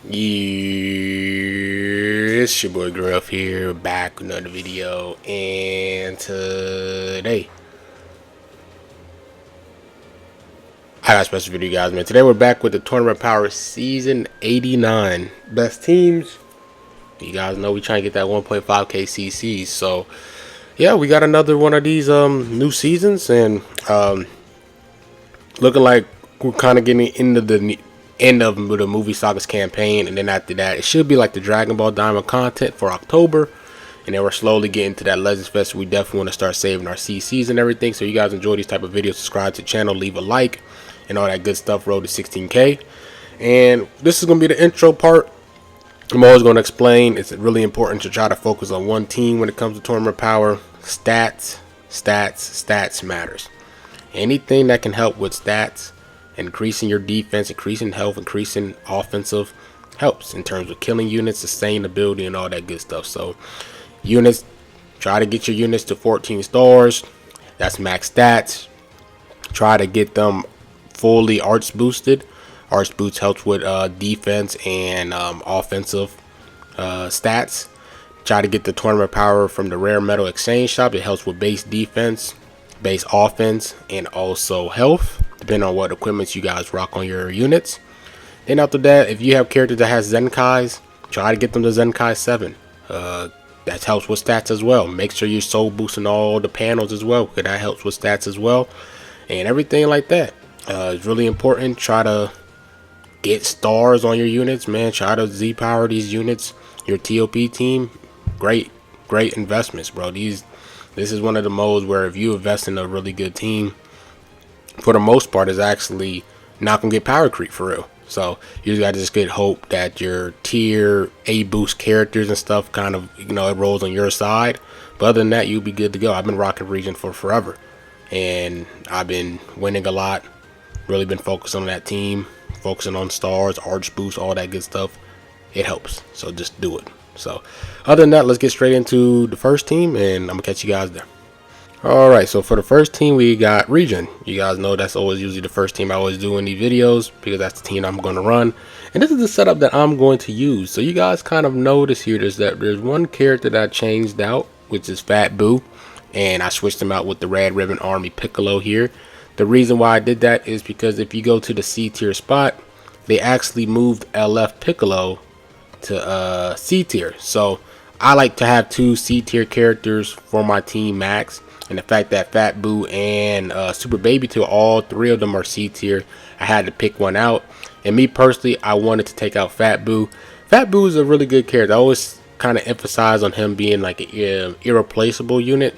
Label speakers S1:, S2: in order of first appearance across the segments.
S1: Yeah, it's your boy Gruff here, back with another video, and today I got a special video, guys, man. Today we're back with the Tournament Power Season 89 best teams. You guys know we trying to get that 1.5k CC, so yeah, we got another one of these new seasons, and looking like we're kind of getting into the end of the movie Saga's campaign, and then after that it should be like the Dragon Ball Diamond content for October, and then we're slowly getting to that Legends Fest. We definitely want to start saving our CCs and everything. So you guys enjoy these type of videos, subscribe to the channel, leave a like, and all that good stuff. Road to 16k. And this is going to be the intro part. I'm always going to explain it's really important to try to focus on one team when it comes to tournament power. Stats matters. Anything that can help with stats, increasing your defense, increasing health, increasing offensive, helps in terms of killing units, sustainability, and all that good stuff. So units, try to get your units to 14 stars. That's max stats. Try to get them fully arts boosted. Arts boost helps with defense and offensive stats. Try to get the tournament power from the rare metal exchange shop. It helps with base defense, base offense, and also health, depending on what equipment you guys rock on your units. Then after that, if you have characters that has Zenkais, try to get them to Zenkai 7. That helps with stats as well. Make sure you're soul boosting all the panels as well, because that helps with stats as well, and everything like that. It's really important. Try to get stars on your units, man. Try to Z power these units. Your TOP team, great investments, bro. This is one of the modes where if you invest in a really good team, for the most part, is actually not gonna get power creep for real. So you just gotta just get hope that your tier A boost characters and stuff kind of, it rolls on your side. But other than that, you'll be good to go. I've been rocking Regen for forever, and I've been winning a lot. Really been focused on that team, focusing on stars, arch boost, all that good stuff. It helps, so just do it. So other than that, let's get straight into the first team, and I'm gonna catch you guys there. Alright, so for the first team, we got Regen. You guys know that's always usually the first team I always do in these videos, because that's the team I'm going to run. And this is the setup that I'm going to use. So you guys kind of notice here that there's one character that I changed out, which is Fat Boo. And I switched him out with the Red Ribbon Army Piccolo here. The reason why I did that is because if you go to the C tier spot, they actually moved LF Piccolo to C tier. So I like to have two C tier characters for my team max. And the fact that Fat Boo and Super Baby 2, all three of them are C tier, I had to pick one out. And me personally, I wanted to take out Fat Boo. Fat Boo is a really good character. I always kind of emphasize on him being like an irreplaceable unit.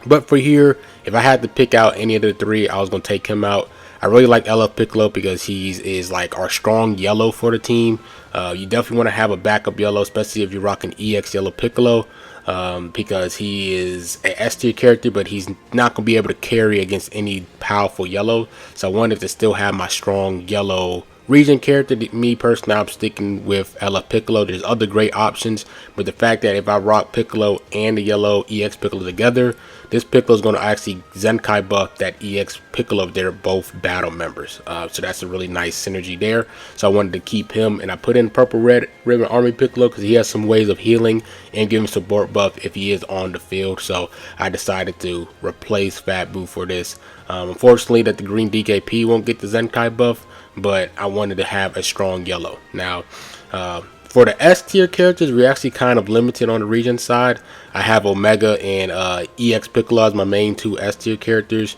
S1: But for here, if I had to pick out any of the three, I was going to take him out. I really like LF Piccolo because he is like our strong yellow for the team. You definitely want to have a backup yellow, especially if you're rocking EX Yellow Piccolo. Because he is an S tier character, but he's not going to be able to carry against any powerful yellow. So I wanted to still have my strong yellow Regen character. Me personally, I'm sticking with LF Piccolo. There's other great options, but the fact that if I rock Piccolo and the yellow EX Piccolo together, this Piccolo is going to actually Zenkai buff that EX Piccolo. They're both battle members, so that's a really nice synergy there. So I wanted to keep him, and I put in Purple Red Ribbon Army Piccolo because he has some ways of healing and giving support buff if he is on the field. So I decided to replace Fat Boo for this. Unfortunately, that the green DKP won't get the Zenkai buff, but I wanted to have a strong yellow. Now, for the S tier characters, we're actually kind of limited on the Regen side. I have Omega and EX Piccolo as my main two S tier characters.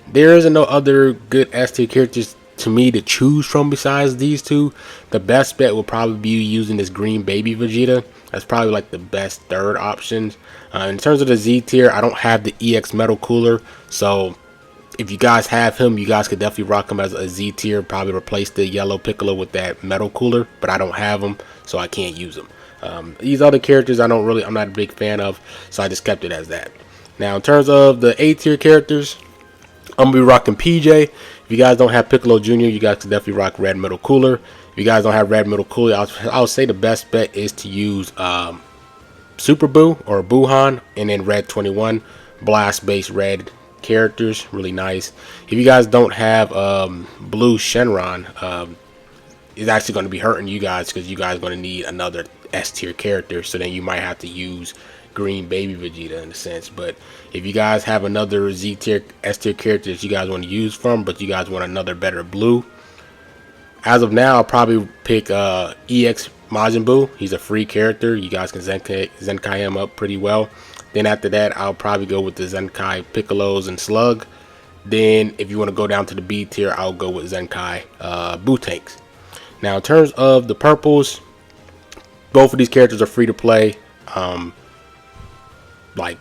S1: There isn't no other good S tier characters to me to choose from besides these two. The best bet will probably be using this green baby Vegeta. That's probably like the best third option. In terms of the Z tier, I don't have the EX Metal Cooler, so if you guys have him, you guys could definitely rock him as a Z tier. Probably replace the yellow Piccolo with that metal cooler, but I don't have him, so I can't use them. These other characters I'm not a big fan of, so I just kept it as that. Now in terms of the A tier characters, I'm gonna be rocking PJ. If you guys don't have Piccolo Jr., you guys can definitely rock Red Metal Cooler. If you guys don't have Red Metal Cooler, I would say the best bet is to use Super Boo or Buhan, and then Red 21 blast base red characters, really nice. If you guys don't have blue Shenron, is actually going to be hurting you guys, because you guys are going to need another S tier character. So then you might have to use green baby Vegeta in a sense. But if you guys have another Z tier, S tier character that you guys want to use from, but you guys want another better blue, as of now, I'll probably pick EX Majin Buu. He's a free character. You guys can Zenkai him up pretty well. Then after that, I'll probably go with the Zenkai Piccolos and Slug. Then if you want to go down to the B tier, I'll go with Zenkai Buu Tanks. Now in terms of the purples, both of these characters are free to play. Like,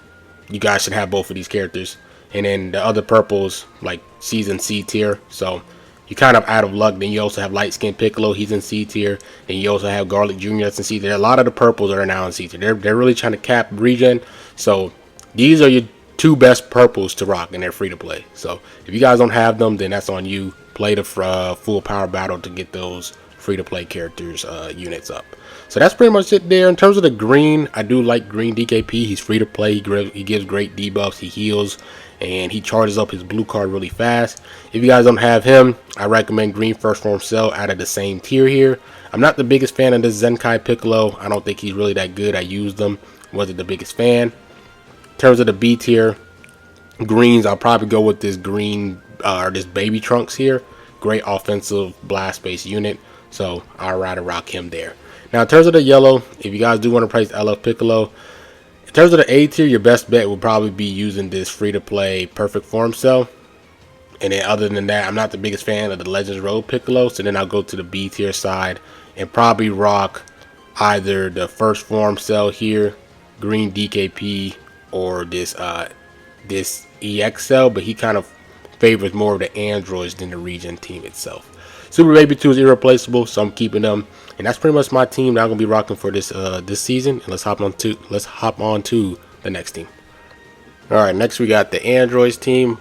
S1: you guys should have both of these characters. And then the other purples, like, season C tier. So you're kind of out of luck. Then you also have Light Skin Piccolo, he's in C tier. And you also have Garlic Jr. that's in C tier. A lot of the purples are now in C tier. They're really trying to cap regen. So these are your two best purples to rock, and they're free to play. So if you guys don't have them, then that's on you. Play the full power battle to get those free to play characters units up. So that's pretty much it there. In terms of the green, I do like green DKP. He's free to play. He gives great debuffs. He heals, and he charges up his blue card really fast. If you guys don't have him, I recommend green first form Cell out of the same tier here. I'm not the biggest fan of this Zenkai Piccolo. I don't think he's really that good. I used them. Wasn't the biggest fan. In terms of the B tier greens, I'll probably go with this green or this Baby Trunks here. Great offensive blast based unit. So I'd rather rock him there. Now in terms of the yellow, if you guys do want to place LF Piccolo, in terms of the A tier, your best bet will probably be using this free to play perfect form Cell. And then other than that, I'm not the biggest fan of the LegendsNEWZ Piccolo. So then I'll go to the B tier side and probably rock either the first form Cell here, green DKP, or this EX Cell. But he kind of favors more of the androids than the regen team itself. Super Baby 2 is irreplaceable, so I'm keeping them. And that's pretty much my team that I'm gonna be rocking for this season. And let's hop on to the next team. All right, next we got the androids team.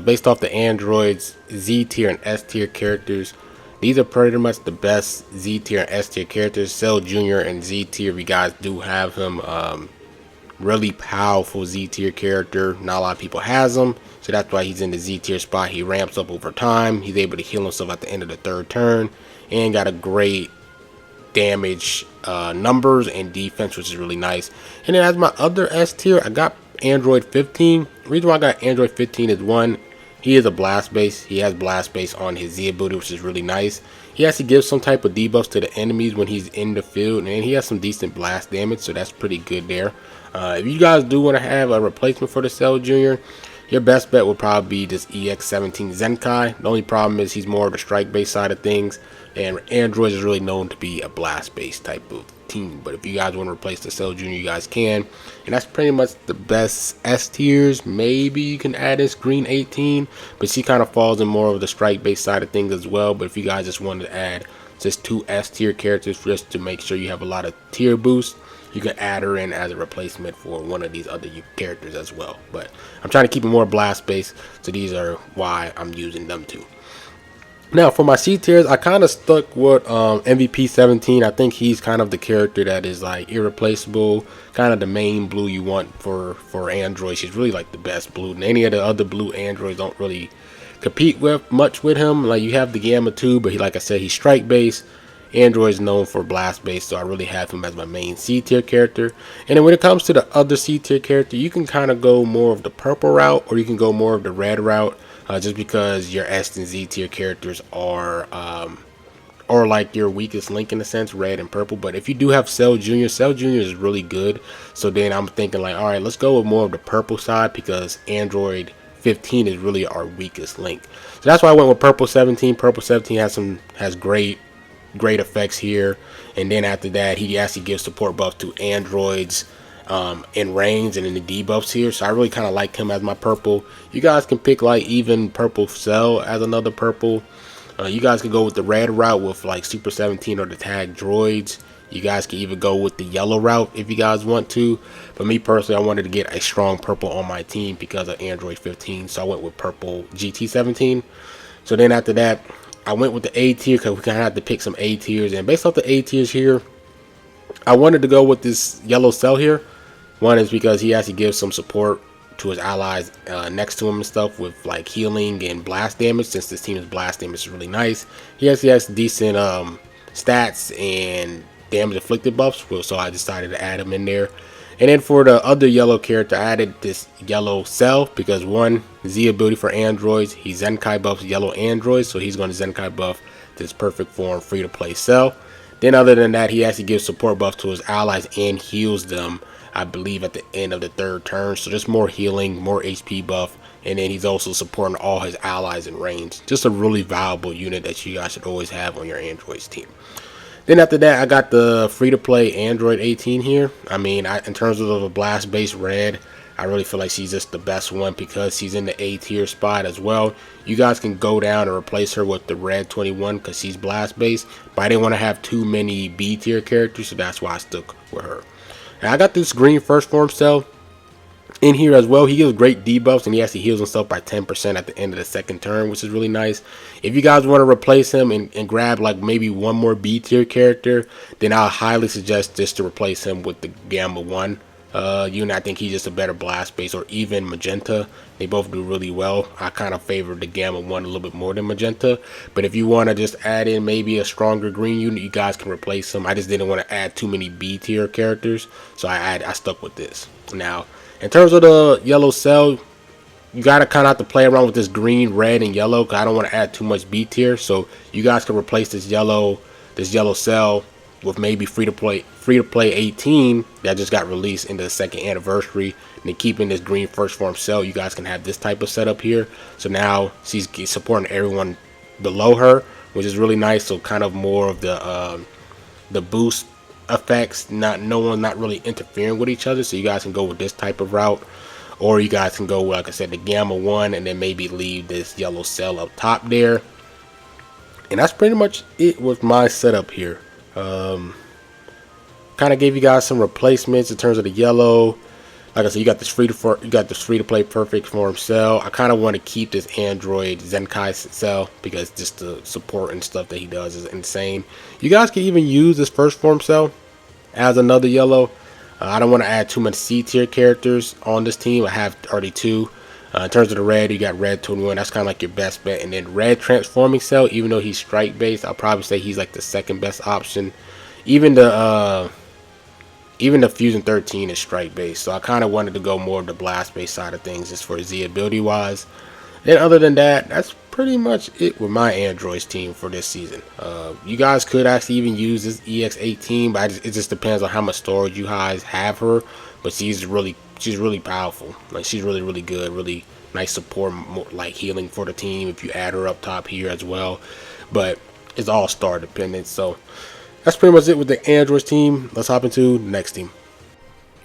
S1: Based off the androids Z tier and S tier characters, these are pretty much the best Z tier and S tier characters. Cell Jr. and Z tier, you guys do have him. Really powerful Z tier character. Not a lot of people has him, so that's why he's in the Z tier spot. He ramps up over time. He's able to heal himself at the end of the third turn, and got a great damage numbers and defense, which is really nice. And then as my other S tier, I got Android 15. The reason why I got Android 15 is, one, he is a blast base. He has blast base on his Z ability, which is really nice. He has to give some type of debuffs to the enemies when he's in the field, and he has some decent blast damage, so that's pretty good there. If you guys do want to have a replacement for the Cell Jr., your best bet would probably be this EX17 Zenkai. The only problem is he's more of the strike base side of things, and Android is really known to be a blast base type of team. But if you guys want to replace the Cell Jr., you guys can. And that's pretty much the best S tiers. Maybe you can add this green 18, but she kind of falls in more of the strike base side of things as well. But if you guys just wanted to add just two S tier characters just to make sure you have a lot of tier boosts, you can add her in as a replacement for one of these other characters as well. But I'm trying to keep it more blast based, so these are why I'm using them too. Now for my C tiers, I kind of stuck with MVP 17. I think he's kind of the character that is like irreplaceable, kind of the main blue you want for Android. She's really like the best blue, and any of the other blue androids don't really compete with much with him. Like, you have the Gamma 2, but he, like I said, he's strike based. Android is known for blast base, so I really have him as my main C tier character. And then when it comes to the other C tier character, you can kind of go more of the purple route, or you can go more of the red route, just because your S and Z tier characters are like your weakest link in a sense, red and purple. But if you do have Cell Jr., Cell Jr. is really good. So then I'm thinking like, all right, let's go with more of the purple side, because Android 15 is really our weakest link. So that's why I went with Purple 17. Purple 17 has great effects here. And then after that, he actually gives support buff to androids in range and in the debuffs here. So I really kind of like him as my purple. You guys can pick like even Purple Cell as another purple. You guys can go with the red route with like Super 17 or the tag droids. You guys can even go with the yellow route if you guys want to. But me personally, I wanted to get a strong purple on my team because of Android 15. So I went with Purple GT 17. So then after that, I went with the A tier because we kind of had to pick some A tiers. And based off the A tiers here, I wanted to go with this yellow Cell here. One is because he actually gives some support to his allies next to him and stuff with like healing and blast damage. Since this team's blast damage is really nice, he actually has decent stats and damage inflicted buffs, so I decided to add him in there. And then for the other yellow character, I added this yellow Cell because one, Z ability for androids, he Zenkai buffs yellow androids, so he's going to Zenkai buff this perfect form free to play Cell. Then other than that, he actually gives support buffs to his allies and heals them, I believe, at the end of the 3rd turn. So just more healing, more HP buff, and then he's also supporting all his allies in range. Just a really valuable unit that you guys should always have on your androids team. Then after that, I got the free-to-play Android 18 here. I mean, in terms of a blast-based red, I really feel like she's just the best one because she's in the A tier spot as well. You guys can go down and replace her with the red 21 because she's blast-based, but I didn't want to have too many B tier characters, so that's why I stuck with her. And I got this green first form Cell in here as well. He gives great debuffs and he actually heals himself by 10% at the end of the 2nd turn, which is really nice. If you guys want to replace him and grab like maybe one more B tier character, then I'll highly suggest just to replace him with the Gamma 1 unit. I think he's just a better blast base, or even Magenta. They both do really well. I kind of favor the Gamma 1 a little bit more than Magenta, but if you want to just add in maybe a stronger green unit, you guys can replace him. I just didn't want to add too many B tier characters, so I stuck with this. Now in terms of the yellow Cell, you gotta kind of have to play around with this green, red, and yellow because I don't want to add too much B tier. So you guys can replace this yellow Cell with maybe free to play 18 that just got released in the 2nd anniversary. And then keeping this green first form Cell, you guys can have this type of setup here. So now she's supporting everyone below her, which is really nice. So kind of more of the boost effects, no one not really interfering with each other, so you guys can go with this type of route, or you guys can go, like I said, the Gamma 1 and then maybe leave this yellow Cell up top there. And that's pretty much it with my setup here. Kind of gave you guys some replacements in terms of the yellow. Like I said, you got this free to play perfect form Cell. I kind of want to keep this Android Zenkai Cell because just the support and stuff that he does is insane. You guys can even use this first form Cell as another yellow. I don't want to add too much C tier characters on this team. I have already 2. In terms of the red, you got red 21. That's kind of like your best bet. And then red transforming Cell, even though he's strike based, I'll probably say he's like the 2nd best option. Even the Fusion 13 is strike based, so I kind of wanted to go more of the blast based side of things just for Z ability wise. And other than that, that's pretty much it with my androids team for this season. You guys could actually even use this EX18, but it just depends on how much storage you guys have her. But she's really powerful. Like, she's really good, really nice support, like healing for the team if you add her up top here as well. But it's all star dependent. So that's pretty much it with the androids team. Let's hop into the next team.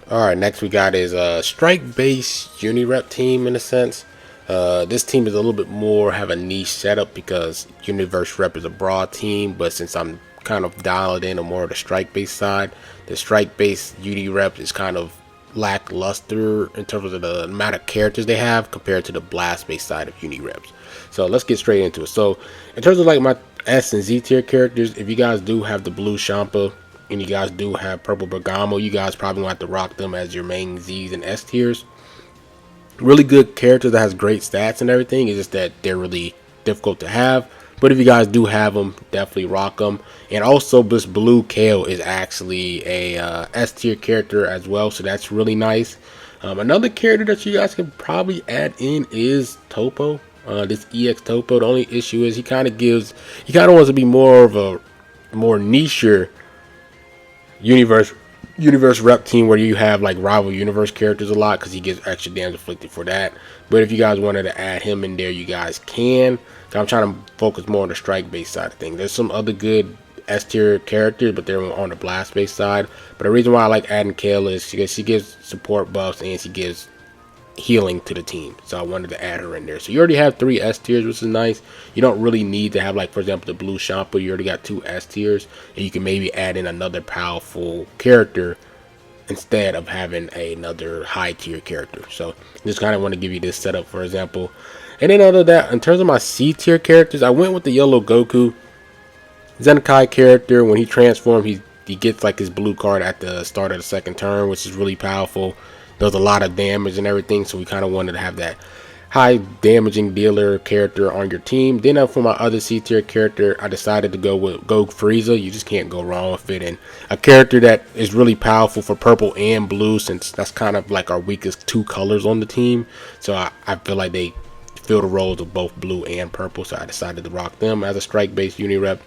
S1: Alright, next we got is a strike based Unirep team in a sense. This team is a little bit more have a niche setup because Universe Rep is a broad team, but since I'm kind of dialed in on more of the strike based side, the strike based UD Rep is kind of lackluster in terms of the amount of characters they have compared to the blast based side of Unireps. So let's get straight into it. So in terms of like my S and Z tier characters, if you guys do have the blue Champa and you guys do have purple Bergamo, you guys probably want to rock them as your main Z's and S tiers. Really good characters that has great stats and everything. It's just that they're really difficult to have. But if you guys do have them, definitely rock them. And also this blue Kale is actually a S tier character as well, so that's really nice. Another character that you guys can probably add in is Topo. This EX Topo. The only issue is he kind of wants to be more of a more niche universe rep team where you have like rival universe characters a lot because he gets extra damage inflicted for that. But if you guys wanted to add him in there, you guys can. I'm trying to focus more on the strike based side of things. There's some other good S tier characters, but they're on the blast based side. But the reason why I like adding Kale is because she gives support buffs and she gives healing to the team, so I wanted to add her in there. So you already have 3 S tiers, which is nice. You don't really need to have, like, for example, the blue Champa. You already got 2 S tiers, and you can maybe add in another powerful character instead of having another high tier character. So just kind of want to give you this setup, for example. And then other than that, in terms of my C tier characters, I went with the yellow Goku Zenkai character. When he transforms, he gets like his blue card at the start of the 2nd turn, which is really powerful. Does a lot of damage and everything, so we kind of wanted to have that. high damaging dealer character on your team. Then for my other C tier character, I decided to go with Frieza. You just can't go wrong with it, and a character that is really powerful for purple and blue, since that's kind of like our weakest two colors on the team. So I feel like they fill the roles of both blue and purple, so I decided to rock them as a strike based uni rep.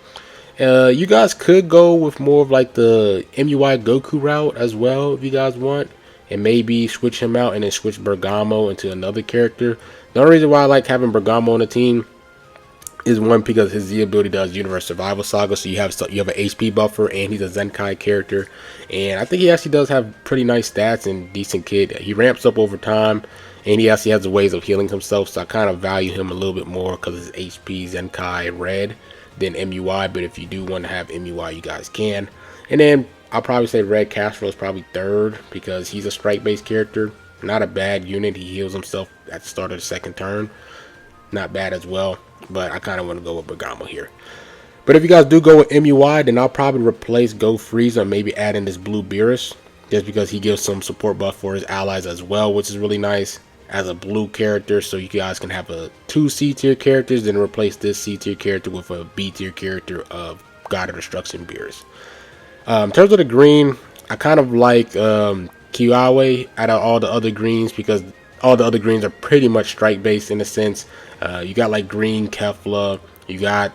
S1: You guys could go with more of like the MUI Goku route as well if you guys want, and maybe switch him out and then switch Bergamo into another character. The only reason why I like having Bergamo on the team is one, because his Z ability does Universe Survival Saga, so you have an HP buffer, and he's a Zenkai character, and I think he actually does have pretty nice stats and decent kid. He ramps up over time, and he actually has ways of healing himself, so I kind of value him a little bit more because his HP Zenkai red than MUI. But if you do want to have MUI, you guys can. And then I'll probably say Red Castro is probably third because he's a strike based character. Not a bad unit. He heals himself at the start of the second turn. Not bad as well, but I kind of want to go with Bergamo here. But if you guys do go with MUI, then I'll probably replace Go Frieza and maybe add in this Blue Beerus, just because he gives some support buff for his allies as well, which is really nice as a blue character. So you guys can have two C tier characters, then replace this C tier character with a B tier character of God of Destruction Beerus. In terms of the green, I kind of like Kiawe out of all the other greens, because all the other greens are pretty much strike based in a sense. You got like green Kefla, you got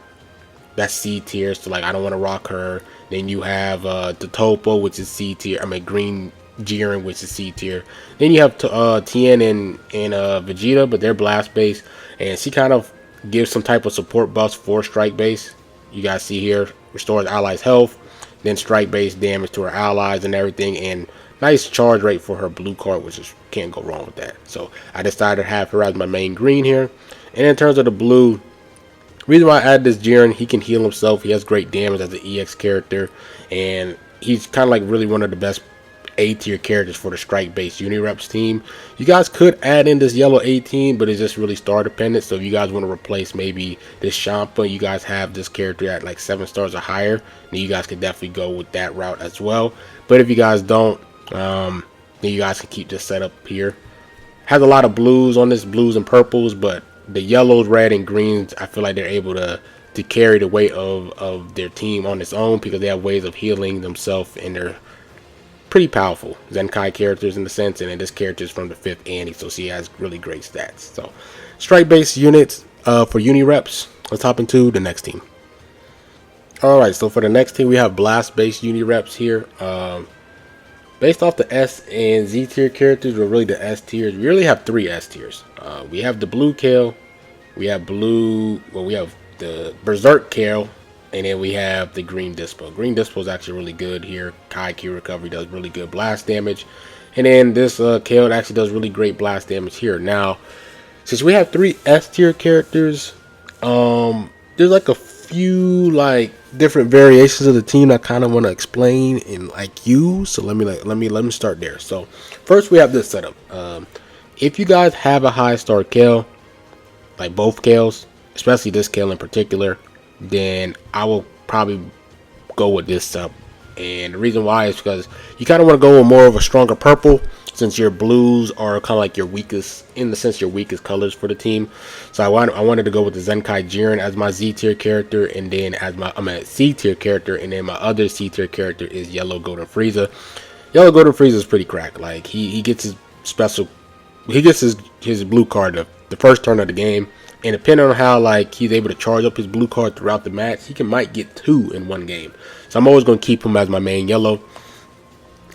S1: that C tier, so like I don't want to rock her. Then you have the Topo, which is C tier. I mean green Jiren, which is C tier. Then you have Tien and Vegeta, but they're blast based, and she kind of gives some type of support buffs for strike base. You guys see here, restores allies health, then strike base damage to her allies and everything, and nice charge rate for her blue card, which is can't go wrong with that. So I decided to have her as my main green here. And in terms of the blue, reason why I added this Jiren, he can heal himself. He has great damage as an EX character, and he's kind of like really one of the best A tier characters for the strike based Unireps team. You guys could add in this yellow 18, but it's just really star dependent. So if you guys want to replace maybe this Champa, you guys have this character at like 7 stars or higher, then you guys could definitely go with that route as well. But if you guys don't, then you guys can keep this setup here. Has a lot of blues on this, blues and purples, but the yellows, red, and greens, I feel like they're able to carry the weight of their team on its own, because they have ways of healing themselves, and they're pretty powerful Zenkai characters in the sense. And then this character is from the 5th Annie, so she has really great stats. So strike based units for uni reps. Let's hop into the next team. Alright, so for the next team we have blast based uni reps here. Based off the S and Z tier characters, or really the S tiers, we really have 3 S tiers. We have the blue Kale, we have the Berserk Kale, and then we have the green Dispo. Green Dispo is actually really good here. Kai Ki recovery does really good blast damage, and then this Kale actually does really great blast damage here. Now, since we have 3 S tier characters, there's like a few like different variations of the team I kind of want to explain and like use. So let me start there. So first we have this setup. If you guys have a high star Kale, like both Kales, especially this Kale in particular, then I will probably go with this setup. And the reason why is because you kind of want to go with more of a stronger purple, since your blues are kind of like your weakest, in the sense, your weakest colors for the team. So I wanted to go with the Zenkai Jiren as my Z tier character, and then as my C tier character, and then my other C tier character is Yellow Golden Frieza. Yellow Golden Frieza is pretty cracked. Like he gets his special, he gets his blue card the first turn of the game, and depending on how like he's able to charge up his blue card throughout the match, he might get 2 in one game. So I'm always going to keep him as my main yellow.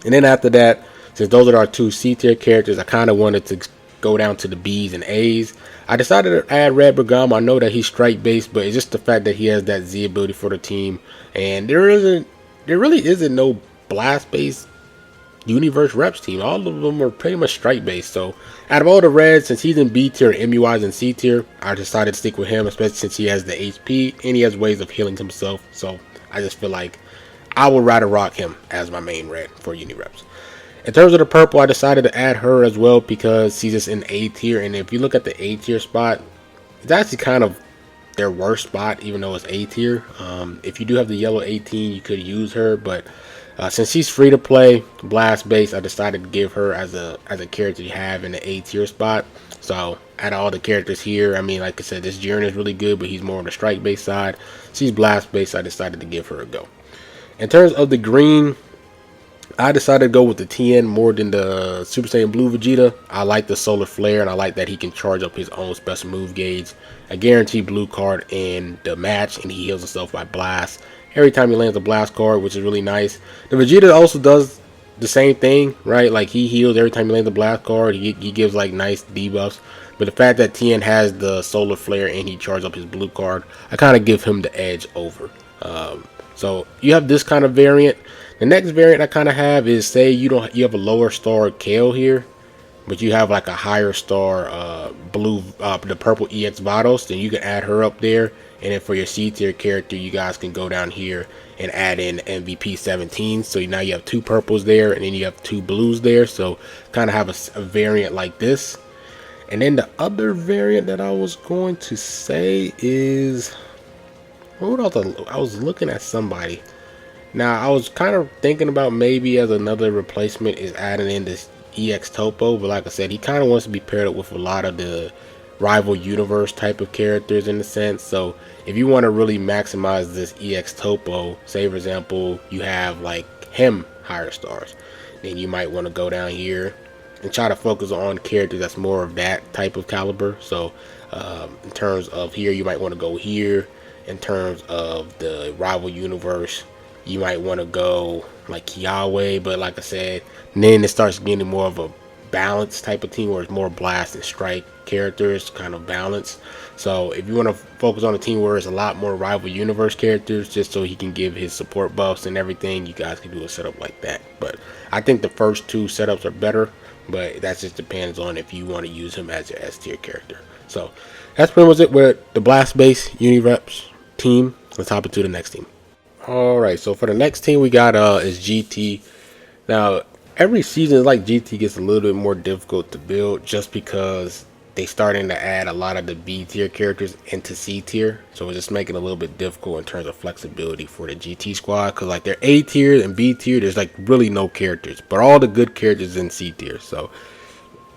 S1: And then after that, since those are our 2 C tier characters, I kind of wanted to go down to the B's and A's. I decided to add Red Bergamo. I know that he's strike based, but it's just the fact that he has that Z ability for the team, and there really isn't no blast based Universe Reps team. All of them are pretty much strike based. So out of all the reds, since he's in B tier and MUI's in C tier, I decided to stick with him, especially since he has the HP and he has ways of healing himself. So I just feel like I would rather rock him as my main red for Unireps. In terms of the purple, I decided to add her as well because she's just in A tier, and if you look at the A tier spot, it's actually kind of their worst spot, even though it's A tier. If you do have the yellow 18, you could use her, but since she's free to play, blast based, I decided to give her as a character you have in the A tier spot. So out of all the characters here, I mean, like I said, this Jiren is really good, but he's more on the strike base side. She's blast base, so I decided to give her a go. In terms of the green, I decided to go with the TN more than the Super Saiyan Blue Vegeta. I like the Solar Flare, and I like that he can charge up his own special move gauge. A guaranteed blue card in the match, and he heals himself by blast every time he lands a blast card, which is really nice. The Vegeta also does the same thing, right? Like, he heals every time he lands a blast card. He gives like nice debuffs. But the fact that TN has the Solar Flare and he charges up his blue card, I kind of give him the edge over. So you have this kind of variant. The next variant I kind of have is, say you have a lower star Kale here, but you have like a higher star the purple EX Vados, then you can add her up there. And then for your C tier character, you guys can go down here and add in MVP 17. So now you have 2 purples there, and then you have 2 blues there. So kind of have a variant like this. And then the other variant that I was going to say is, what else? I was looking at somebody. Now, I was kind of thinking about maybe as another replacement is adding in this EX Topo, but like I said, he kind of wants to be paired up with a lot of the rival universe type of characters in a sense. So if you want to really maximize this EX Topo, say for example, you have like him higher stars, then you might want to go down here and try to focus on characters that's more of that type of caliber. So in terms of here, you might want to go here. In terms of the rival universe, you might want to go like Yahweh, but like I said, then it starts getting more of a balanced type of team where it's more blast and strike characters, kind of balanced. So if you want to focus on a team where it's a lot more rival universe characters, just so he can give his support buffs and everything, you guys can do a setup like that. But I think the first 2 setups are better, but that just depends on if you want to use him as your S tier character. So that's pretty much it with the blast base Unireps team. Let's hop into the next team. Alright, so for the next team we got is GT. Now every season, like, GT gets a little bit more difficult to build just because they starting to add a lot of the B tier characters into C tier, so it's just making it a little bit difficult in terms of flexibility for the GT squad, because like their A tier and B tier, there's like really no characters, but all the good characters in C tier, so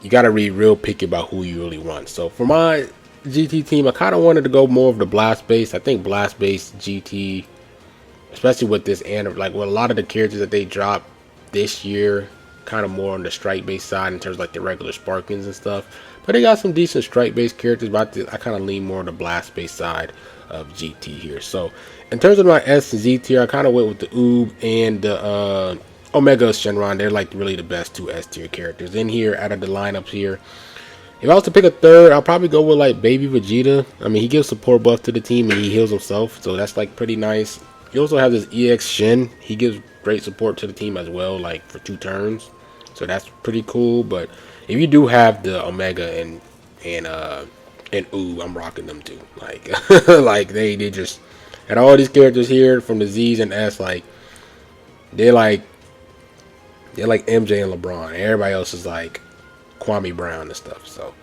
S1: you got to be real picky about who you really want. So for my GT team, I kind of wanted to go more of the blast base. I think blast base GT, especially with this, and like with a lot of the characters that they dropped this year, kind of more on the strike base side in terms of like the regular Sparkins and stuff, but they got some decent strike base characters, but I kind of lean more on the blast base side of GT here. So in terms of my S and Z tier, I kind of went with the Oob and the Omega Shenron. They're like really the best 2 S tier characters in here out of the lineups here. If I was to pick a third, I'll probably go with like Baby Vegeta. I mean, he gives support buff to the team and he heals himself, so that's like pretty nice. You also have this EX Shin. He gives great support to the team as well, like for 2 turns. So that's pretty cool. But if you do have the Omega and Ooh, I'm rocking them too. Like like they just, and all these characters here from the Z's and S, like they're like MJ and LeBron. Everybody else is like Kwame Brown and stuff. So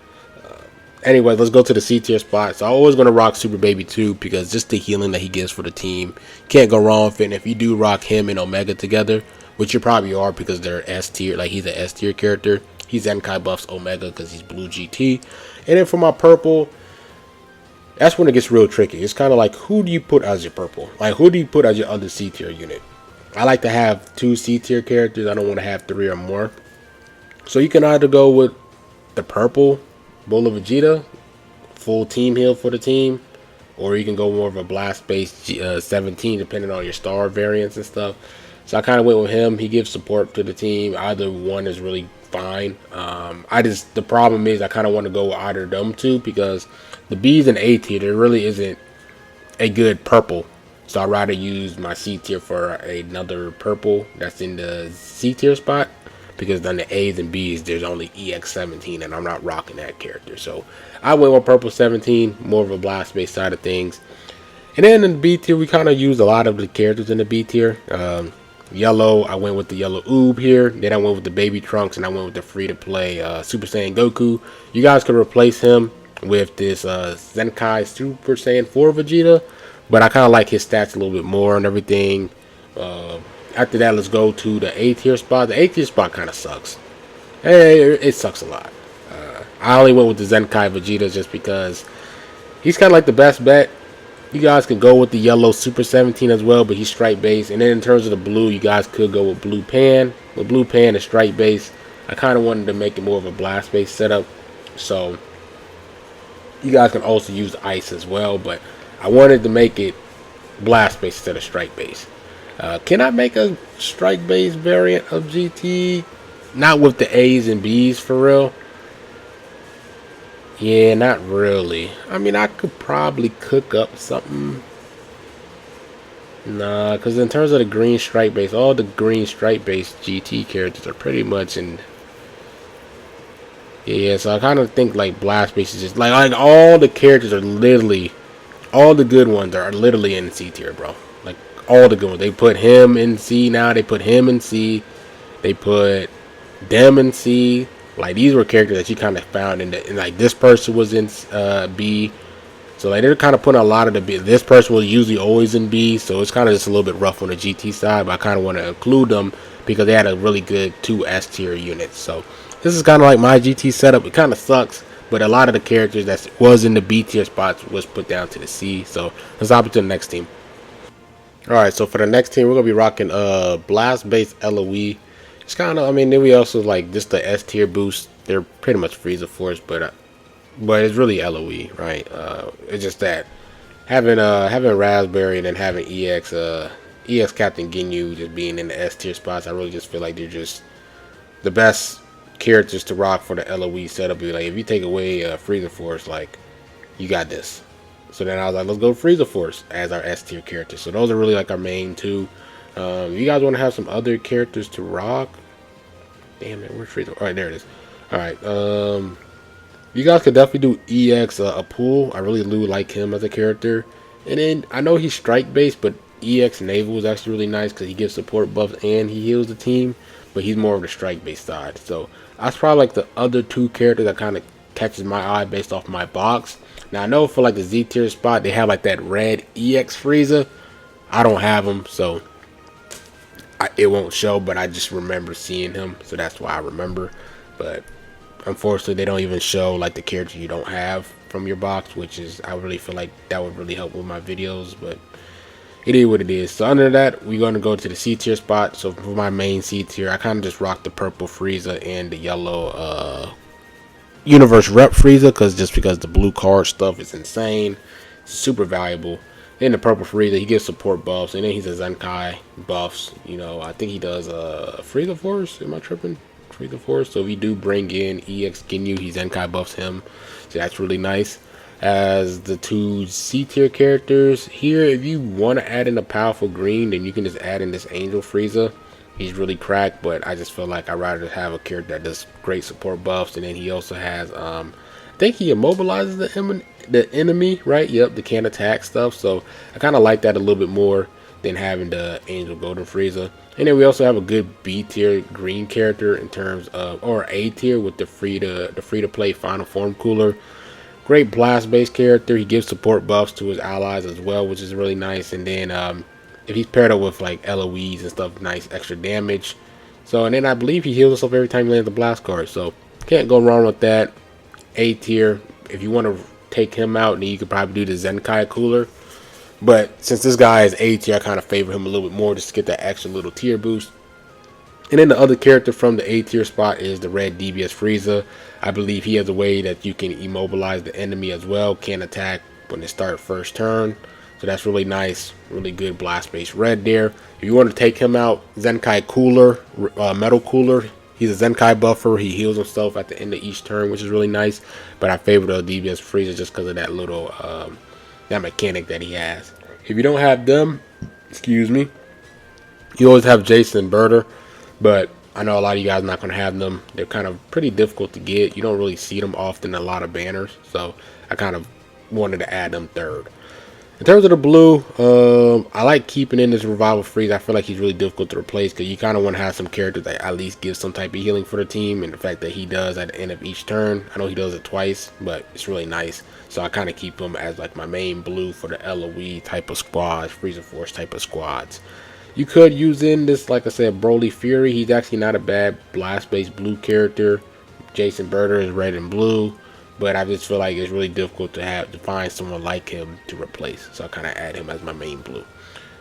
S1: anyway, let's go to the C tier spot. So I'm always going to rock Super Baby 2 because just the healing that he gives for the team, can't go wrong with it. And if you do rock him and Omega together, which you probably are because they're S tier, like he's an S tier character, he Zenkai buffs Omega because he's blue GT. And then for my purple, that's when it gets real tricky. It's kind of like, who do you put as your purple? Like, who do you put as your other C tier unit? I like to have 2 C tier characters. I don't want to have 3 or more. So you can either go with the purple Bola Vegeta, full team heal for the team, or you can go more of a blast based 17 depending on your star variants and stuff. So I kind of went with him. He gives support to the team. Either one is really fine. The problem is I kind of want to go with either of them 2 because the B's and A tier, there really isn't a good purple. So I'd rather use my C tier for another purple that's in the C tier spot, because then the A's and B's, there's only EX17, and I'm not rocking that character. So I went with purple 17, more of a blast based side of things. And then in the B tier, we kind of used a lot of the characters in the B tier. Yellow, I went with the yellow Oob here. Then I went with the Baby Trunks, and I went with the free-to-play Super Saiyan Goku. You guys could replace him with this Zenkai Super Saiyan 4 Vegeta, but I kind of like his stats a little bit more and everything. After that, let's go to the A tier spot. The A tier spot kind of sucks. Hey, it sucks a lot. I only went with the Zenkai Vegeta just because he's kind of like the best bet. You guys could go with the yellow Super 17 as well, but he's stripe base. And then in terms of the blue, you guys could go with Blue Pan. With Blue Pan is stripe base. I kind of wanted to make it more of a blast base setup, so you guys can also use ice as well, but I wanted to make it blast base instead of strike base. Can I make a strike base variant of GT? Not with the A's and B's for real. Yeah, not really. I mean, I could probably cook up something. Nah, because in terms of the green stripe base, all the green stripe base GT characters are pretty much in. Yeah, so I kind of think like blast base is just like all the characters are literally, all the good ones are literally in C tier, bro. Like all the good ones. They put him in C now. They put him in C. They put them in C. Like these were characters that you kind of found in the, and like this person was in B. So like they're kind of putting a lot of the B. This person was usually always in B. So it's kind of just a little bit rough on the GT side. But I kind of want to include them because they had a really good 2 S tier units. So this is kind of like my GT setup. It kind of sucks, but a lot of the characters that was in the B tier spots was put down to the C. So let's hop into the next team. Alright, so for the next team, we're going to be rocking Blast Base LOE. It's kind of, I mean, then we also like just the S tier boost. They're pretty much Frieza Force, but it's really LOE, right? It's just that having Raspberry and then having EX Captain Ginyu just being in the S tier spots, I really just feel like they're just the best characters to rock for the LOE setup. Like if you take away Frieza Force, like you got this. So then I was like, let's go Frieza Force as our S tier character. So those are really like our main two. You guys want to have some other characters to rock? Damn it, where's Frieza? All right, there it is. All right, you guys could definitely do EX a pool. I really do like him as a character. And then I know he's strike based, but EX Naval is actually really nice because he gives support buffs and he heals the team. But he's more of the strike based side. So that's probably like the other two characters that kind of catches my eye based off my box. Now I know for like the Z tier spot they have like that red EX Frieza. I don't have him, so it won't show. But I just remember seeing him, so that's why I remember. But unfortunately, they don't even show like the character you don't have from your box, which is I really feel like that would really help with my videos, but it is what it is. So under that, we're going to go to the C tier spot. So for my main C tier, I kind of just rock the purple Frieza and the yellow Universe Rep Frieza, because the blue card stuff is insane, super valuable. Then the purple Frieza, he gives support buffs, and then he's a Zenkai buffs. You know, I think he does Frieza Force. Am I tripping? Frieza Force. So if you do bring in EX Ginyu, he Zenkai buffs him. So that's really nice. As the two C tier characters here, if you want to add in a powerful green, then you can just add in this Angel Frieza. He's really cracked, but I just feel like I'd rather have a character that does great support buffs. And then he also has I think he immobilizes the enemy, right? Yep, the can attack stuff. So I kind of like that a little bit more than having the Angel Golden Frieza. And then we also have a good B tier green character in terms of, or A tier with the free to play Final Form Cooler. Great blast based character. He gives support buffs to his allies as well, which is really nice. And then if he's paired up with like LOEs and stuff, nice extra damage. So, and then I believe he heals himself every time he lands the blast card. So can't go wrong with that. A tier. If you want to take him out, then you could probably do the Zenkai Cooler. But since this guy is A tier, I kind of favor him a little bit more just to get that extra little tier boost. And then the other character from the A tier spot is the red DBS Frieza. I believe he has a way that you can immobilize the enemy as well. Can attack when they start first turn. So that's really nice. Really good blast base red there. If you want to take him out, Zenkai Cooler, Metal Cooler. He's a Zenkai buffer. He heals himself at the end of each turn, which is really nice. But I favor the DBS Frieza just because of that little that mechanic that he has. If you don't have them, excuse me, you always have Jason and Berta. But I know a lot of you guys are not going to have them. They're kind of pretty difficult to get. You don't really see them often in a lot of banners. So I kind of wanted to add them third. In terms of the blue, I like keeping in this Revival Freeze. I feel like he's really difficult to replace because you kind of want to have some characters that at least give some type of healing for the team. And the fact that he does at the end of each turn. I know he does it twice, but it's really nice. So I kind of keep him as like my main blue for the LOE type of squads, Freezer Force type of squads. You could use in this, like I said, Broly Fury. He's actually not a bad blast-based blue character. Jason Birder is red and blue, but I just feel like it's really difficult to find someone like him to replace. So I kind of add him as my main blue.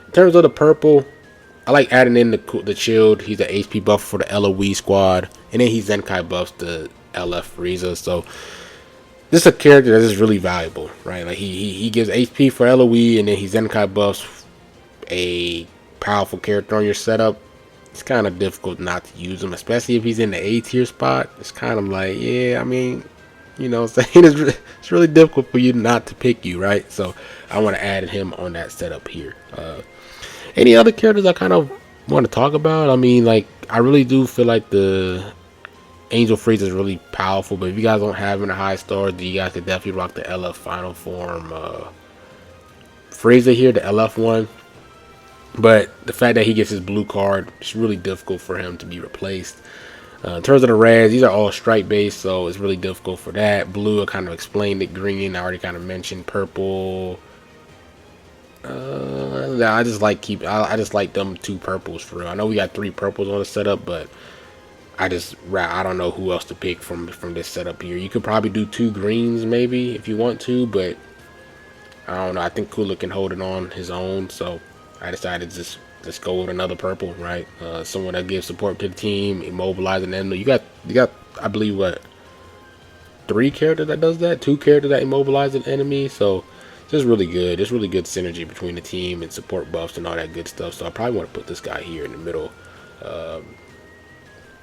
S1: In terms of the purple, I like adding in the Chilled. He's an HP buff for the LOE squad, and then he Zenkai buffs the LF Frieza. So this is a character that is really valuable, right? Like he gives HP for LOE, and then he Zenkai buffs a powerful character on your setup. It's kind of difficult not to use him, especially if he's in the A tier spot. It's kind of like, yeah, I mean, you know what I'm saying? It's really difficult for you not to pick you, right? So I want to add him on that setup here. Any other characters I kind of want to talk about? I mean, like, I really do feel like the Angel Frieza is really powerful, but if you guys don't have him in a high star, then you guys could definitely rock the LF Final Form Frieza here, the LF one. But the fact that he gets his blue card, it's really difficult for him to be replaced. In terms of the reds, these are all strike based, so it's really difficult for that. Blue, I kind of explained it. Green, I already kind of mentioned. Purple, I just like them 2 purples for real. I know we got 3 purples on the setup, but I don't know who else to pick from this setup here. You could probably do 2 greens maybe if you want to, but I don't know. I think Cooler can hold it on his own, so I decided to just go with another purple, right? Someone that gives support to the team, immobilizing them. You got I believe what, 3 characters that does that, 2 characters that immobilize an enemy. So just really good. There's really good synergy between the team and support buffs and all that good stuff. So I probably want to put this guy here in the middle. I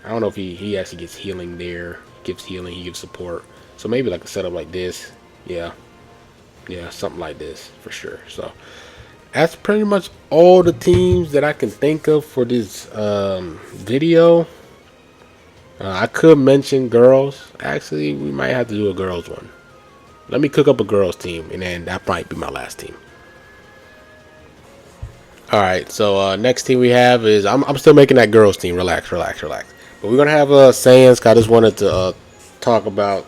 S1: don't know if he actually gets healing there. He gives healing, he gives support. So maybe like a setup like this. Yeah, something like this for sure. So that's pretty much all the teams that I can think of for this video. I could mention girls. Actually, we might have to do a girls one. Let me cook up a girls team, and then that might be my last team. Alright, so next team we have is, I'm still making that girls team. Relax. But we're going to have Saiyans. I just wanted to talk about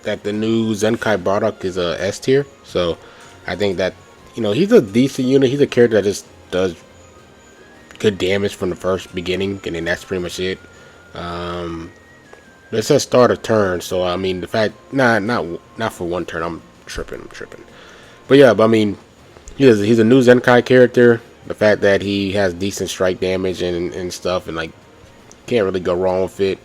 S1: that the new Zenkai Bardock is a S tier. So I think that, you know, he's a decent unit. He's a character that just does good damage from the first beginning, and then that's pretty much it. It says start a turn, so I mean the fact not for 1 turn. I'm tripping. But yeah, I mean he's a new Zenkai character. The fact that he has decent strike damage and stuff, and like can't really go wrong with it.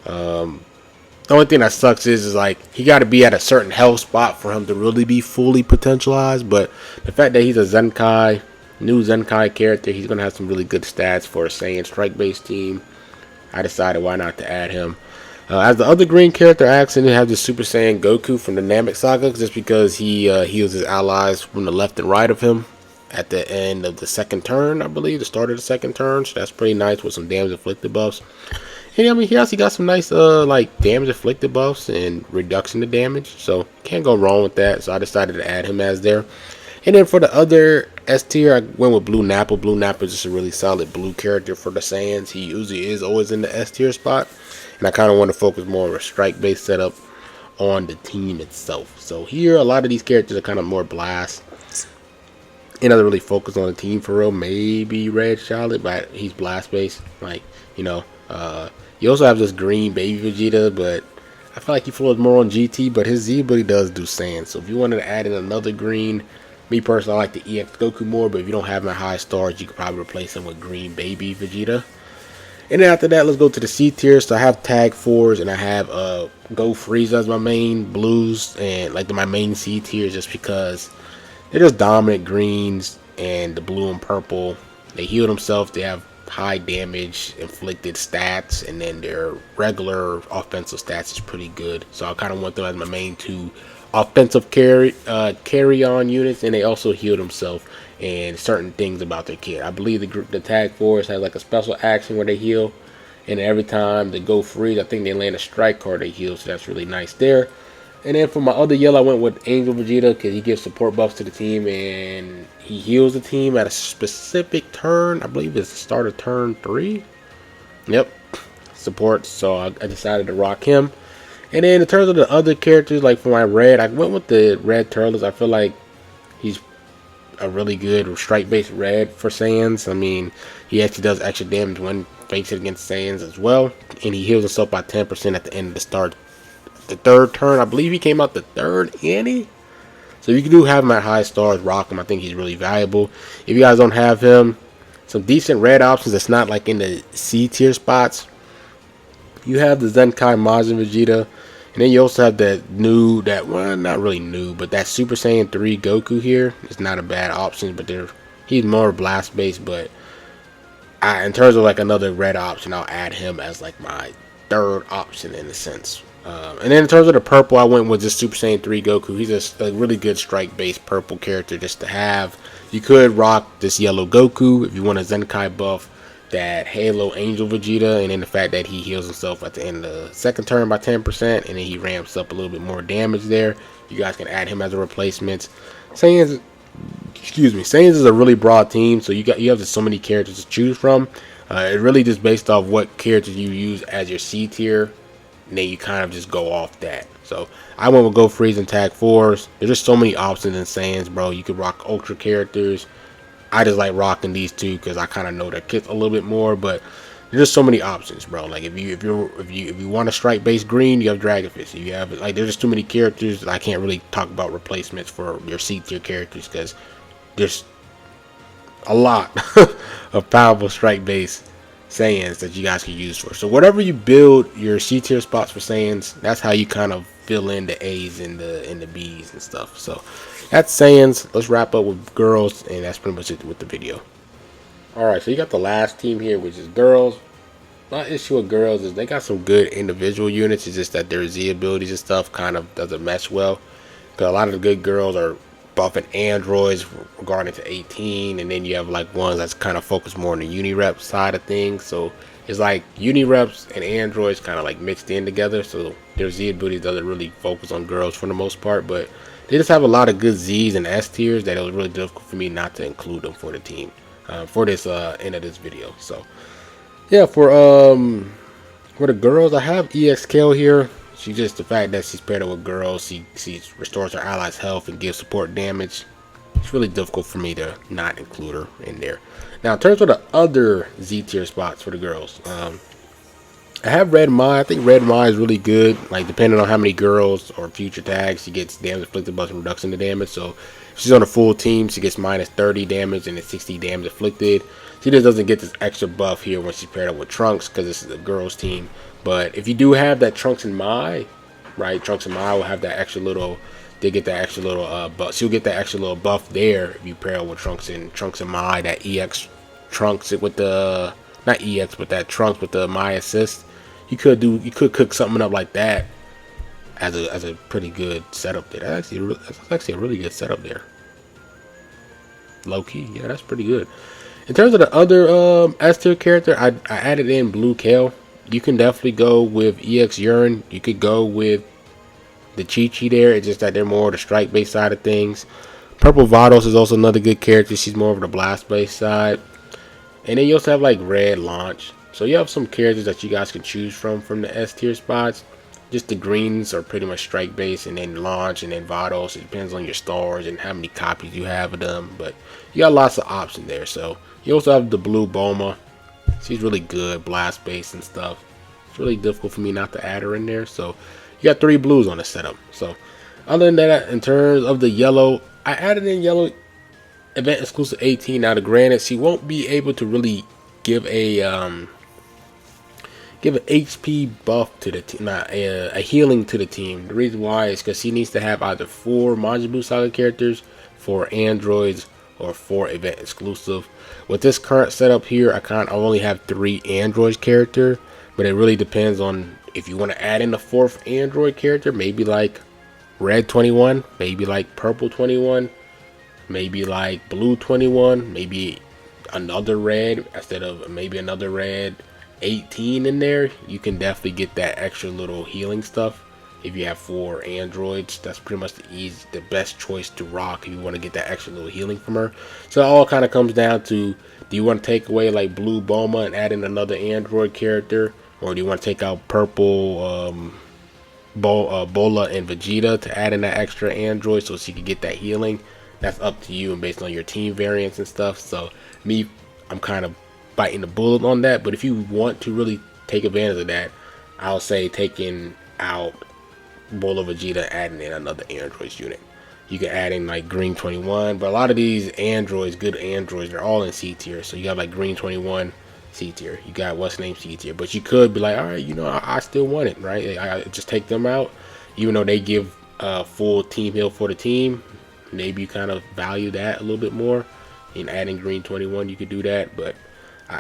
S1: The only thing that sucks is like he got to be at a certain health spot for him to really be fully potentialized. But the fact that he's a new Zenkai character, he's gonna have some really good stats for a Saiyan strike-based team. I decided why not to add him. As the other green character, I actually have the Super Saiyan Goku from the Namek Saga, just because he heals his allies from the left and right of him at the end of the 2nd turn, I believe, the start of the 2nd turn. So that's pretty nice with some damage inflicted buffs. And I mean, he also got some nice like damage inflicted buffs and reduction to damage, so can't go wrong with that. So I decided to add him as there. And then for the other S tier, I went with Blue Nappa. Blue Nappa is just a really solid blue character for the Saiyans. He usually is always in the S tier spot, and I kind of want to focus more of a strike based setup on the team itself. So here, a lot of these characters are kind of more blast. He doesn't really focus on the team for real. Maybe Red Charlotte, but he's blast based. Like, you know, you also have this green baby Vegeta, but I feel like he flows more on GT, but his Z ability does do sand. So if you wanted to add in another green, me personally, I like the EX Goku more, but if you don't have him at high stars, you could probably replace him with green baby Vegeta. And then after that, let's go to the C tier. So I have Tag 4s, and I have Go Frieza as my main blues, and like my main C tier, just because they're just dominant greens, and the blue and purple, they heal themselves. They have high damage inflicted stats, and then their regular offensive stats is pretty good. So I kind of want them as my main 2 offensive carry on units, and they also heal themselves and certain things about their kit. I believe the Tag Force has like a special action where they heal, and every time they go free, I think they land a strike card, they heal, so that's really nice there. And then for my other yellow, I went with Angel Vegeta because he gives support buffs to the team, and he heals the team at a specific turn. I believe it's the start of turn 3. Yep, support. So I decided to rock him. And then in terms of the other characters, like for my red, I went with the Red Turtles. I feel like he's a really good strike-based red for Saiyans. I mean, he actually does extra damage when facing against Saiyans as well, and he heals himself by 10% at the end of the start the third turn. I believe he came out the third ante. So if you do have him at high stars, rock him. I think he's really valuable. If you guys don't have him, some decent red options that's not like in the C tier spots. You have the Zenkai Majin Vegeta, and then you also have well, not really new, but that Super Saiyan 3 Goku here is not a bad option, but he's more blast based, but in terms of like another red option, I'll add him as like my third option in a sense. And then in terms of the purple, I went with just Super Saiyan 3 Goku. He's a really good strike-based purple character just to have. You could rock this yellow Goku if you want a Zenkai buff, that Halo Angel Vegeta, and then the fact that he heals himself at the end of the second turn by 10%, and then he ramps up a little bit more damage there. You guys can add him as a replacement. Saiyans is a really broad team, so you have just so many characters to choose from. It really just based off what characters you use as your C tier, and then you kind of just go off that. So I went with Go Freeze and Tag Force. There's just so many options in Saiyans, bro. You could rock Ultra characters. I just like rocking these two because I kind of know their kits a little bit more, but there's just so many options, bro. Like if you want a strike based green, you have Dragonfish. If you have like, there's just too many characters that I can't really talk about replacements for your C tier characters because there's a lot of powerful strike based Saiyans that you guys can use for. So whatever you build your C tier spots for Saiyans, that's how you kind of fill in the A's and the B's and stuff. So that's Saiyans. Let's wrap up with girls, and that's pretty much it with the video. Alright, so you got the last team here, which is girls. My issue with girls is they got some good individual units. It's just that their Z abilities and stuff kind of doesn't mesh well. Because a lot of the good girls are buffing androids regarding to 18, and then you have like ones that's kind of focused more on the uni-rep side of things. So it's like uni-reps and androids kind of like mixed in together. So their Z abilities doesn't really focus on girls for the most part, but they just have a lot of good Z's and S tiers that it was really difficult for me not to include them for the team for this end of this video. So yeah, for the girls, I have EXKale here. She's just the fact that she's paired up with girls. She restores her allies' health and gives support damage. It's really difficult for me to not include her in there. Now, in terms of the other Z tier spots for the girls, I have Red Mai. I think Red Mai is really good. Like depending on how many girls or future tags, she gets damage inflicted plus reduction to damage. So if she's on a full team, she gets minus 30 damage and then 60 damage inflicted. She just doesn't get this extra buff here when she's paired up with Trunks because this is a girls team. But if you do have that Trunks and Mai, right? Trunks and Mai will have that extra little. They get that extra little buff. She'll get that extra little buff there if you pair up with Trunks and Mai. That EX Trunks with the not EX, but that Trunks with the Mai assist. You could cook something up like that as a pretty good setup there. That's actually a really good setup there. Low key, yeah, that's pretty good. In terms of the other S tier character, I added in Blue Kale. You can definitely go with EX Urine. You could go with the Chi-Chi there. It's just that they're more the strike based side of things. Purple Vados is also another good character. She's more of the blast based side. And then you also have like Red Launch. So you have some characters that you guys can choose from the S tier spots. Just the greens are pretty much strike based, and then Launch and then Vados. It depends on your stars and how many copies you have of them. But you got lots of options there. So you also have the Blue Bulma. She's really good, blast based and stuff. It's really difficult for me not to add her in there. So you got 3 blues on the setup. So other than that, in terms of the yellow, I added in yellow event exclusive 18. Now, granted, she won't be able to really give an HP buff to the team, not a healing to the team. The reason why is because she needs to have either 4 Majin Buu Saga characters, 4 androids, or 4 event exclusive. With this current setup here, I only have 3 android character, but it really depends on if you want to add in the 4th android character, maybe like Red 21, maybe like Purple 21, maybe like Blue 21, maybe another Red instead of maybe another Red 18 in there. You can definitely get that extra little healing stuff. If you have 4 androids, that's pretty much the best choice to rock if you want to get that extra little healing from her. So it all kind of comes down to, do you want to take away like Blue Bulma and add in another android character, or do you want to take out Purple Bola and Vegeta to add in that extra android so she can get that healing? That's up to you and based on your team variants and stuff. So me, I'm kind of biting the bullet on that. But if you want to really take advantage of that, I'll say taking out Bola Vegeta adding in another androids unit. You can add in like Green 21, but a lot of these androids, good androids, they're all in C tier. So you got like Green 21 C tier, you got what's name C tier, but you could be like, all right, you know, I still want it, right? I just take them out, even though they give full team heal for the team. Maybe you kind of value that a little bit more. In adding Green 21, you could do that, but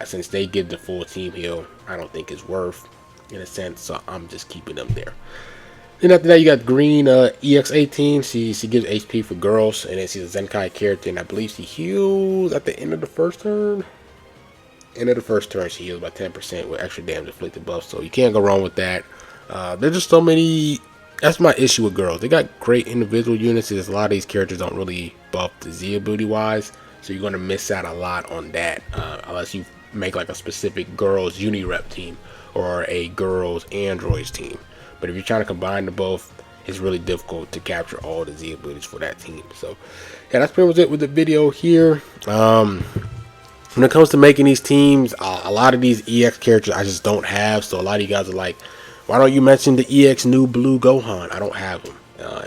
S1: since they give the full team heal, I don't think it's worth in a sense. So I'm just keeping them there. Then after that, you got Green EX18. She gives HP for girls, and then she's a Zenkai character, and I believe she heals at the end of the first turn. End of the first turn, she heals by 10% with extra damage inflicted buff, so you can't go wrong with that. There's just so many. That's my issue with girls. They got great individual units. There's a lot of these characters don't really buff the Z ability wise, so you're going to miss out a lot on that unless you make like a specific girls uni-rep team or a girls androids team. But if you're trying to combine the both, it's really difficult to capture all the Z abilities for that team. So yeah, that's pretty much it with the video here. When it comes to making these teams, a lot of these EX characters I just don't have. So a lot of you guys are like, why don't you mention the EX new blue Gohan? I don't have them.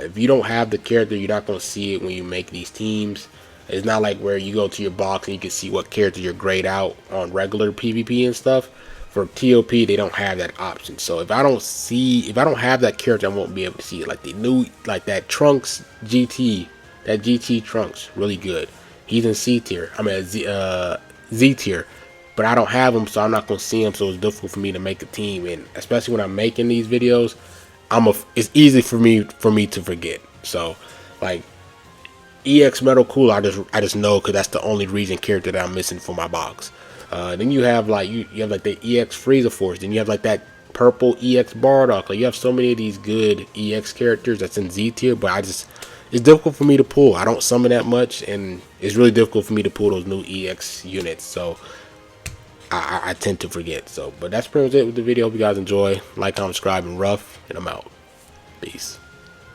S1: If you don't have the character, you're not going to see it when you make these teams. It's not like where you go to your box and you can see what character you're grayed out on regular PvP and stuff. For TOP, they don't have that option. So if I don't have that character, I won't be able to see it. Like the new, like that Trunks GT, that GT Trunks, really good. He's in C tier. I mean Z tier, but I don't have him, so I'm not gonna see him. So it's difficult for me to make a team, and especially when I'm making these videos, it's easy for me to forget. So like EX Metal Cool, I just know because that's the only region character that I'm missing for my box. Then you have like you have like the EX Frieza Force. Then you have like that purple EX Bardock. Like you have so many of these good EX characters that's in Z tier, but it's difficult for me to pull. I don't summon that much, and it's really difficult for me to pull those new EX units. So I tend to forget. So, but that's pretty much it with the video. Hope you guys enjoy. Like, comment, subscribe, and rough. And I'm out. Peace.